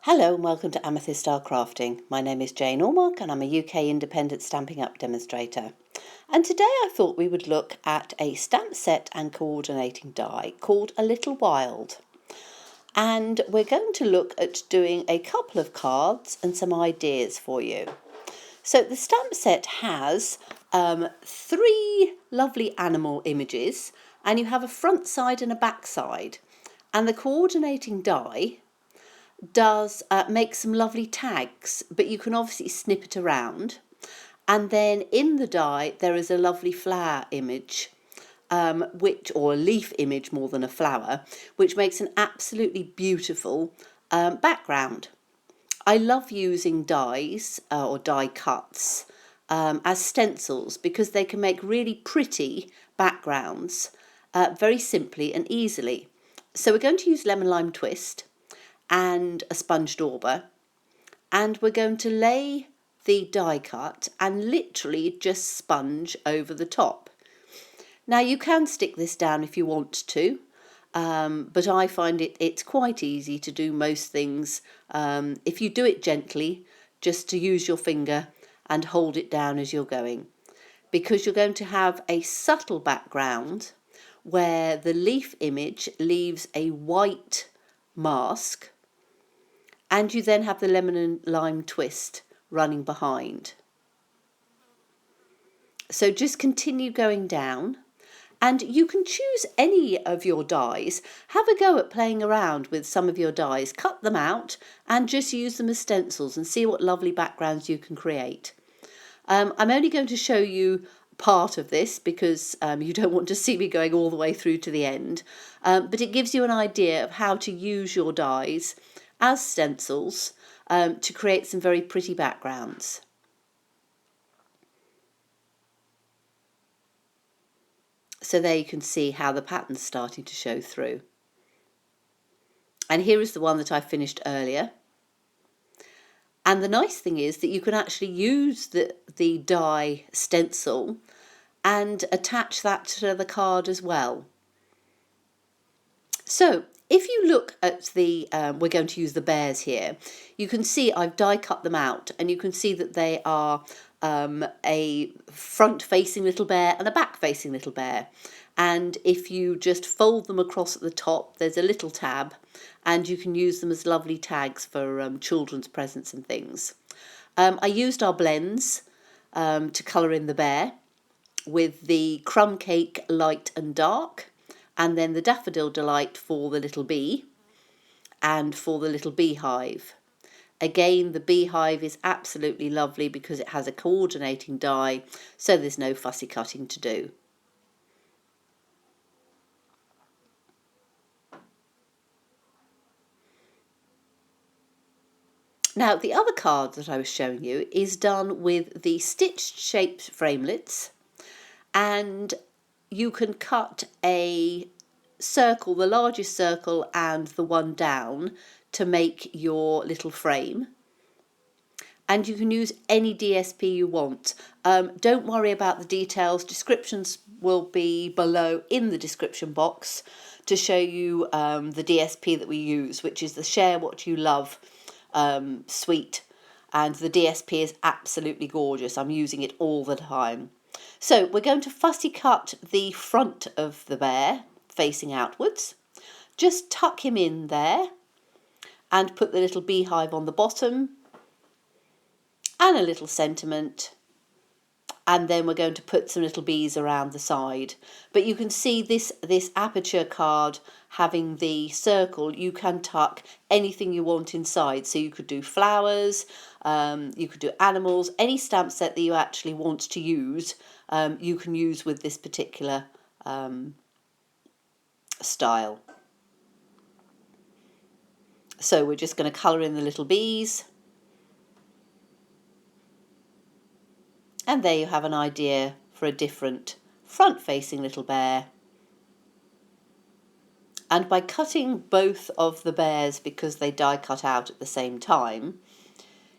Hello and welcome to Amethyst Style Crafting. My name is Jane Ormark and I'm a UK independent Stampin' Up demonstrator. And today I thought we would look at a stamp set and coordinating die called A Little Wild. And we're going to look at doing a couple of cards and some ideas for you. So the stamp set has three lovely animal images, and you have a front side and a back side. And the coordinating die does make some lovely tags, but you can obviously snip it around. And then in the die there is a lovely flower image, or a leaf image more than a flower, which makes an absolutely beautiful background. I love using dies or die cuts as stencils because they can make really pretty backgrounds very simply and easily. So we're going to use lemon lime twist and a sponge dauber, and we're going to lay the die cut and literally just sponge over the top. Now you can stick this down if you want to, but I find it's quite easy to do most things if you do it gently, just to use your finger and hold it down as you're going, because you're going to have a subtle background where the leaf image leaves a white mask, and you then have the lemon and lime twist running behind. So just continue going down, and you can choose any of your dies. Have a go at playing around with some of your dies, cut them out and just use them as stencils and see what lovely backgrounds you can create. I'm only going to show you part of this because you don't want to see me going all the way through to the end, but it gives you an idea of how to use your dies as stencils to create some very pretty backgrounds. So there you can see how the pattern's starting to show through. And here is the one that I finished earlier. And the nice thing is that you can actually use the die stencil and attach that to the card as well. So if you look at the, we're going to use the bears here, you can see I've die cut them out, and you can see that they are a front facing little bear and a back facing little bear. And if you just fold them across at the top, there's a little tab, and you can use them as lovely tags for children's presents and things. I used our blends to colour in the bear with the crumb cake light and dark, and then the daffodil delight for the little bee and for the little beehive. Again, the beehive is absolutely lovely because it has a coordinating die, so there's no fussy cutting to do. Now, the other card that I was showing you is done with the stitched shaped framelits, and you can cut a circle, the largest circle and the one down, to make your little frame. And you can use any DSP you want. Don't worry about the details. Descriptions will be below in the description box to show you the DSP that we use, which is the Share What You Love suite. And the DSP is absolutely gorgeous. I'm using it all the time. So we're going to fussy cut the front of the bear facing outwards. Just tuck him in there and put the little beehive on the bottom and a little sentiment, and then we're going to put some little bees around the side. But you can see this aperture card having the circle, you can tuck anything you want inside. So you could do flowers, you could do animals, any stamp set that you actually want to use, you can use with this particular style. So we're just going to colour in the little bees. And there you have an idea for a different front-facing little bear. And by cutting both of the bears, because they die cut out at the same time,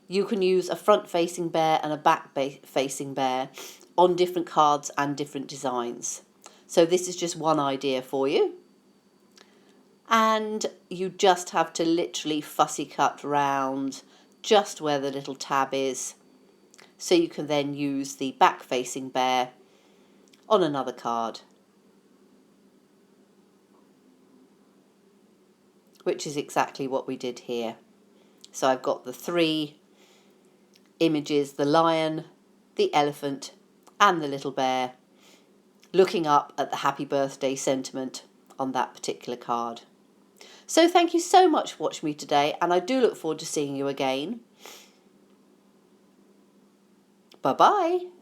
you can use a front-facing bear and a back-facing bear on different cards and different designs. So this is just one idea for you. and you just have to literally fussy cut round just where the little tab is, so you can then use the back facing bear on another card, which is exactly what we did here. So I've got the 3 images, the lion, the elephant and the little bear, looking up at the happy birthday sentiment on that particular card. So thank you so much for watching me today, and I do look forward to seeing you again. Bye bye.